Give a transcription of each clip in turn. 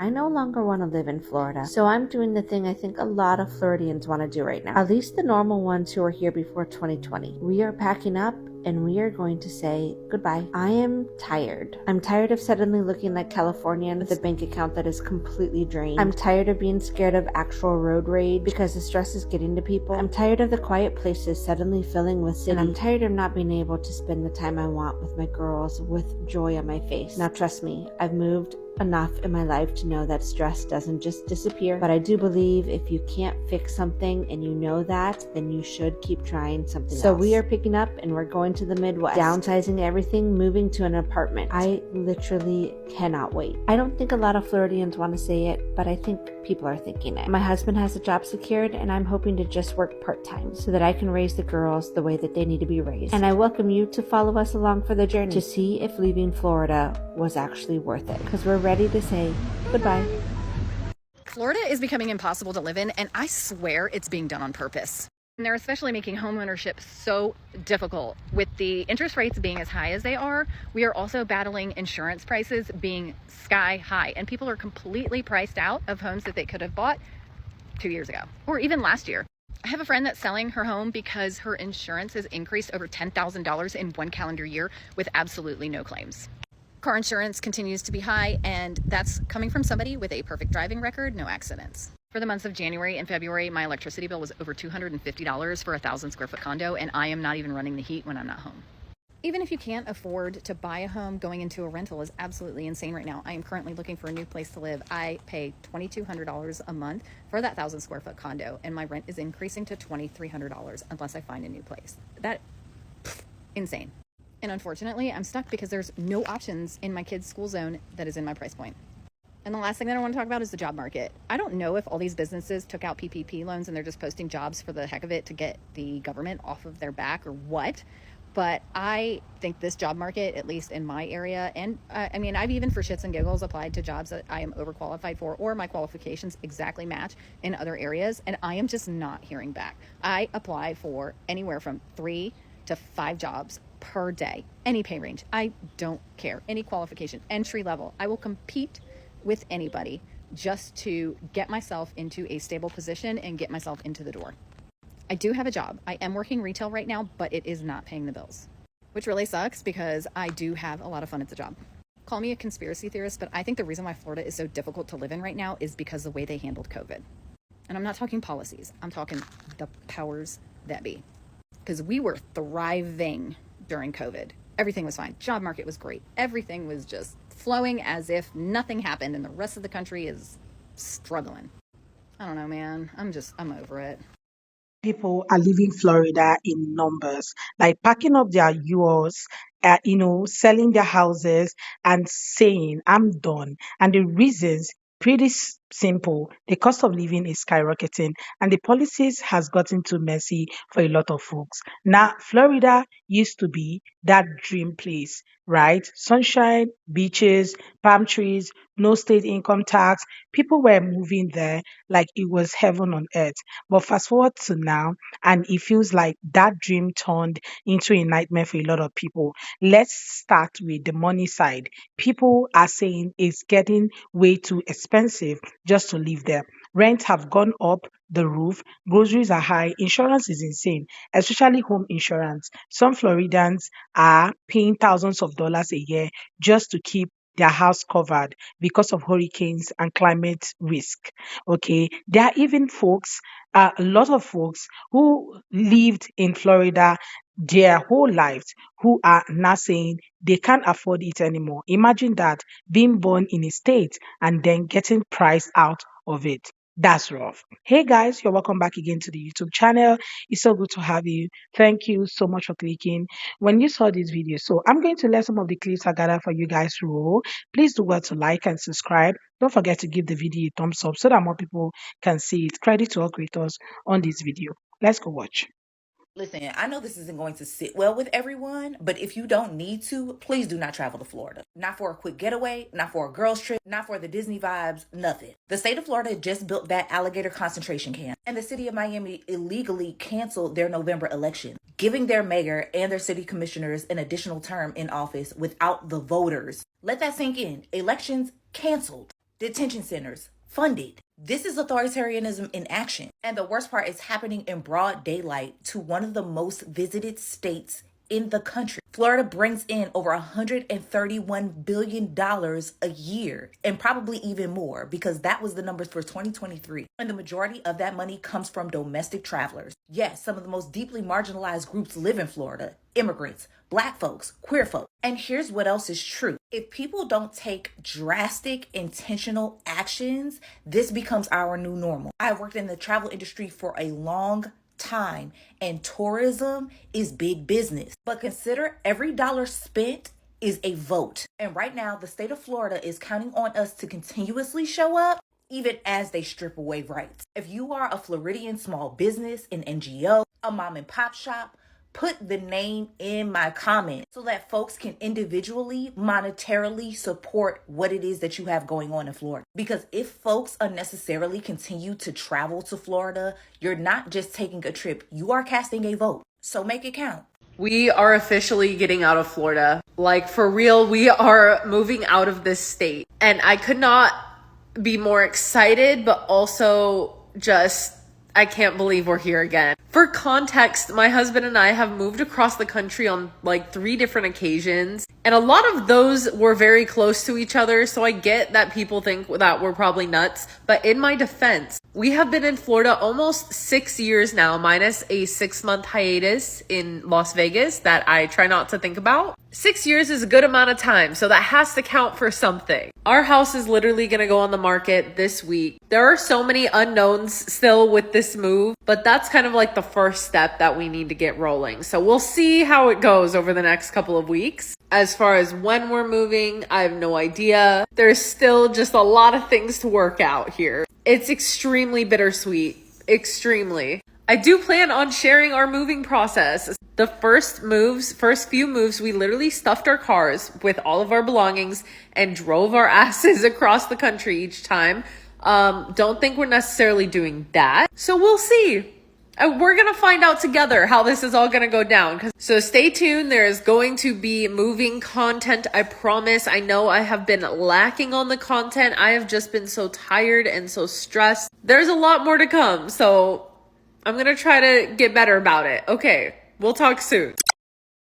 I no longer want to live in Florida, so I'm doing the thing I think a lot of Floridians want to do right now. At least the normal ones who were here before 2020. We are packing up and we are going to say goodbye. I am tired. I'm tired of suddenly looking like Californian with a bank account that is completely drained. I'm tired of being scared of actual road rage because the stress is getting to people. I'm tired of the quiet places suddenly filling with city. And I'm tired of not being able to spend the time I want with my girls with joy on my face. Now trust me, I've moved enough in my life to know that stress doesn't just disappear, but I do believe if you can't fix something and you know that, then you should keep trying something else. So we are picking up and we're going to the Midwest, downsizing everything, moving to an apartment. I literally cannot wait. I don't think a lot of Floridians want to say it, but I think people are thinking it. My husband has a job secured and I'm hoping to just work part-time so that I can raise the girls the way that they need to be raised. And I welcome you to follow us along for the journey to see if leaving Florida was actually worth it, because we're ready to say goodbye. Florida is becoming impossible to live in, and I swear it's being done on purpose. And they're especially making homeownership so difficult. With the interest rates being as high as they are, we are also battling insurance prices being sky high, and people are completely priced out of homes that they could have bought 2 years ago or even last year. I have a friend that's selling her home because her insurance has increased over $10,000 in 1 calendar year with absolutely no claims. Car insurance continues to be high, and that's coming from somebody with a perfect driving record, no accidents. For the months of January and February, my electricity bill was over $250 for a 1,000-square-foot condo, and I am not even running the heat when I'm not home. Even if you can't afford to buy a home, going into a rental is absolutely insane right now. I am currently looking for a new place to live. I pay $2,200 a month for that 1,000-square-foot condo, and my rent is increasing to $2,300 unless I find a new place. Insane. And unfortunately, I'm stuck because there's no options in my kids' school zone that is in my price point. And the last thing that I want to talk about is the job market. I don't know if all these businesses took out PPP loans and they're just posting jobs for the heck of it to get the government off of their back or what. But I think this job market, at least in my area, and I've even for shits and giggles applied to jobs that I am overqualified for or my qualifications exactly match in other areas, and I am just not hearing back. I apply for anywhere from 3 to 5 jobs per day, any pay range. I don't care. Any qualification, entry level. I will compete with anybody just to get myself into a stable position and get myself into the door. I do have a job. I am working retail right now, but it is not paying the bills, which really sucks because I do have a lot of fun at the job. Call me a conspiracy theorist, but I think the reason why Florida is so difficult to live in right now is because the way they handled COVID. And I'm not talking policies. I'm talking the powers that be. Because we were thriving during COVID. Everything was fine. Job market was great. Everything was just flowing as if nothing happened and the rest of the country is struggling. I don't know, man. I'm over it. People are leaving Florida in numbers, like packing up their yours, selling their houses and saying, I'm done. And the reasons pretty simple. The cost of living is skyrocketing and the policies has gotten too messy for a lot of folks. Now, Florida used to be that dream place, right? Sunshine, beaches, palm trees, no state income tax. People were moving there like it was heaven on earth. But fast forward to now, and it feels like that dream turned into a nightmare for a lot of people. Let's start with the money side. People are saying it's getting way too expensive just to live there. Rents have gone up the roof, groceries are high, insurance is insane, especially home insurance. Some Floridans are paying thousands of dollars a year just to keep their house covered because of hurricanes and climate risk. Okay, there are even a lot of folks who lived in Florida their whole lives who are now saying they can't afford it anymore. Imagine that, being born in a state and then getting priced out of it. That's rough. Hey guys, you're welcome back again to the YouTube channel. It's so good to have you. Thank you so much for clicking when you saw this video. So I'm going to let some of the clips I gathered for you guys roll. Please do well to like and subscribe. Don't forget to give the video a thumbs up so that more people can see it. Credit to all creators on this video. Let's go watch. Listen, I know this isn't going to sit well with everyone, but if you don't need to, please do not travel to Florida. Not for a quick getaway, not for a girls trip, not for the Disney vibes, nothing. The state of Florida just built that alligator concentration camp, and the city of Miami illegally canceled their November election, giving their mayor and their city commissioners an additional term in office without the voters. Let that sink in. Elections canceled. detention centers funded. This is authoritarianism in action. And the worst part is happening in broad daylight to one of the most visited states in the country. Florida brings in over $131 billion a year, and probably even more, because that was the numbers for 2023. And the majority of that money comes from domestic travelers. Yes, some of the most deeply marginalized groups live in Florida: immigrants, Black folks, queer folks. And here's what else is true. If people don't take drastic, intentional actions, this becomes our new normal. I've worked in the travel industry for a long time, and tourism is big business. But consider every dollar spent is a vote. And right now, the state of Florida is counting on us to continuously show up, even as they strip away rights. If you are a Floridian small business, an NGO, a mom and pop shop, put the name in my comments so that folks can individually, monetarily support what it is that you have going on in Florida. Because if folks unnecessarily continue to travel to Florida, you're not just taking a trip, you are casting a vote. So make it count. We are officially getting out of Florida. Like, for real, we are moving out of this state. And I could not be more excited, but also just, I can't believe we're here again. For context, my husband and I have moved across the country on like 3 different occasions, and a lot of those were very close to each other, so I get that people think that we're probably nuts. But in my defense, we have been in Florida almost 6 years now, minus a 6-month hiatus in Las Vegas that I try not to think about. 6 years is a good amount of time, so that has to count for something. Our house is literally going to go on the market this week. There are so many unknowns still with this move, but that's kind of like the first step that we need to get rolling. So we'll see how it goes over the next couple of weeks. As far as when we're moving, I have no idea. There's still just a lot of things to work out here. It's extremely bittersweet. Extremely. I do plan on sharing our moving process. The first few moves, we literally stuffed our cars with all of our belongings and drove our asses across the country each time. Don't think we're necessarily doing that. So we'll see. We're going to find out together how this is all going to go down. So stay tuned. There's going to be moving content. I promise. I know I have been lacking on the content. I have just been so tired and so stressed. There's a lot more to come. So I'm going to try to get better about it. Okay. We'll talk soon.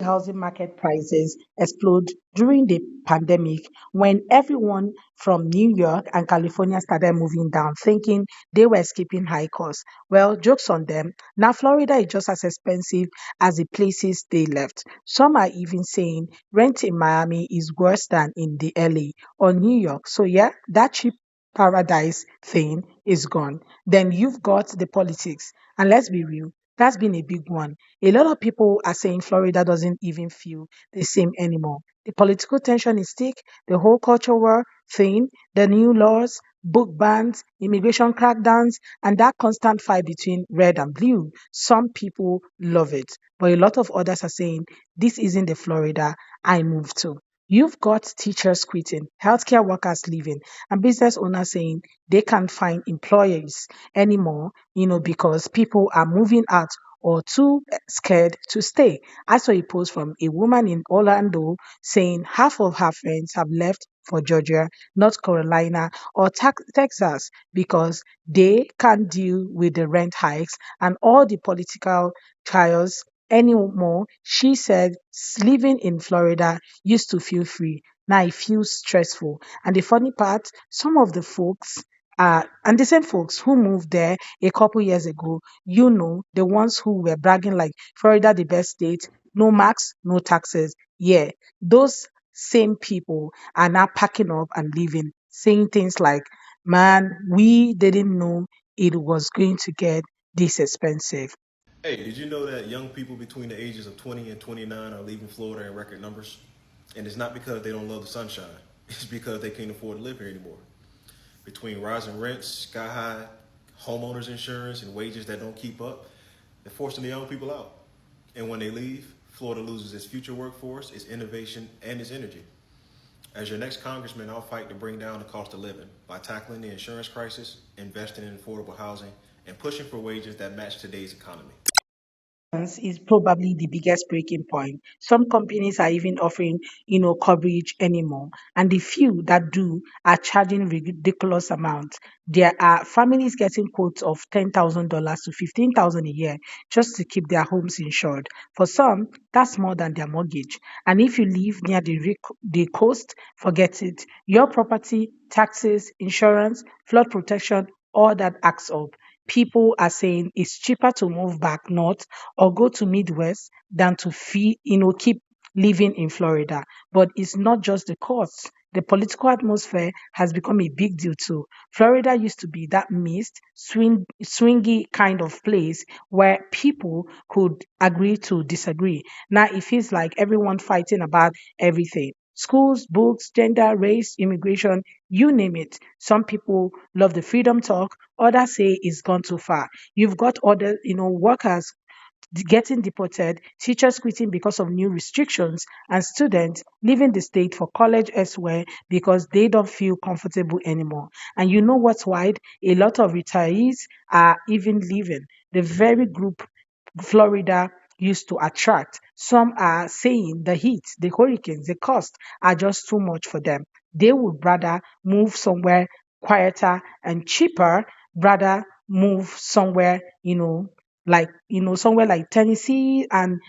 Housing market prices explode during the pandemic when everyone from New York and California started moving down, thinking they were escaping high costs. Well, jokes on them. Now Florida is just as expensive as the places they left. Some are even saying rent in Miami is worse than in the LA or New York. So yeah, that cheap paradise thing is gone. Then you've got the politics. And let's be real, that's been a big one. A lot of people are saying Florida doesn't even feel the same anymore. The political tension is thick, the whole culture war thing, the new laws, book bans, immigration crackdowns, and that constant fight between red and blue. Some people love it, but a lot of others are saying this isn't the Florida I moved to. You've got teachers quitting, healthcare workers leaving, and business owners saying they can't find employees anymore, because people are moving out or too scared to stay. I saw a post from a woman in Orlando saying half of her friends have left for Georgia, North Carolina, or Texas because they can't deal with the rent hikes and all the political chaos anymore. She said living in Florida used to feel free. Now it feels stressful. And the funny part, some of the folks and the same folks who moved there a couple years ago, the ones who were bragging like Florida the best state, no max, no taxes. Yeah, those same people are now packing up and leaving, saying things like, man, we didn't know it was going to get this expensive. Hey, did you know that young people between the ages of 20 and 29 are leaving Florida in record numbers? And it's not because they don't love the sunshine. It's because they can't afford to live here anymore. Between rising rents, sky high homeowners insurance, and wages that don't keep up, they're forcing the young people out. And when they leave, Florida loses its future workforce, its innovation, and its energy. As your next congressman, I'll fight to bring down the cost of living by tackling the insurance crisis, investing in affordable housing, and pushing for wages that match today's economy. is probably the biggest breaking point. Some companies are even offering, coverage anymore, and the few that do are charging ridiculous amounts. There are families getting quotes of $10,000 to 15,000 a year just to keep their homes insured. For some, that's more than their mortgage. And if you live near the coast, forget it. Your property, taxes, insurance, flood protection, all that adds up. People are saying it's cheaper to move back north or go to Midwest than to keep living in Florida. But it's not just the costs. The political atmosphere has become a big deal too. Florida used to be that mist, swingy kind of place where people could agree to disagree. Now it feels like everyone fighting about everything. Schools, books, gender, race, immigration, you name it. Some people love the freedom talk, others say it's gone too far. You've got other, workers getting deported, teachers quitting because of new restrictions, and students leaving the state for college elsewhere because they don't feel comfortable anymore. And you know what's wild? A lot of retirees are even leaving the very group Florida used to attract. Some are saying the heat, the hurricanes, the cost are just too much for them. They would rather move somewhere quieter and cheaper, rather move somewhere, somewhere like Tennessee and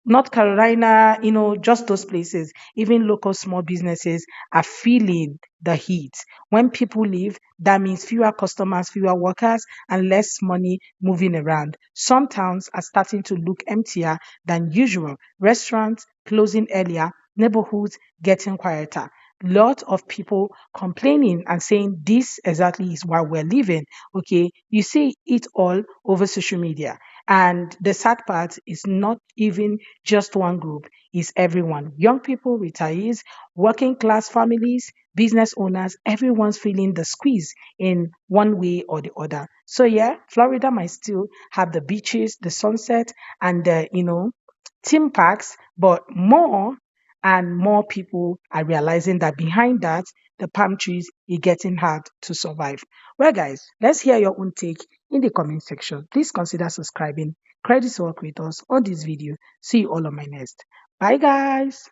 North Carolina, just those places, even local small businesses are feeling the heat. When people leave, that means fewer customers, fewer workers, and less money moving around. Some towns are starting to look emptier than usual. Restaurants closing earlier, neighborhoods getting quieter. Lot of people complaining and saying this exactly is why we're living. Okay, you see it all over social media. And the sad part is not even just one group, it's everyone. Young people, retirees, working class families, business owners, everyone's feeling the squeeze in one way or the other. So yeah, Florida might still have the beaches, the sunset, and the, theme parks, but more and more people are realizing that behind that, the palm trees is getting hard to survive. Well, guys, let's hear your own take in the comment section. Please consider subscribing. Credits to all creators on this video. See you all on my next. Bye, guys.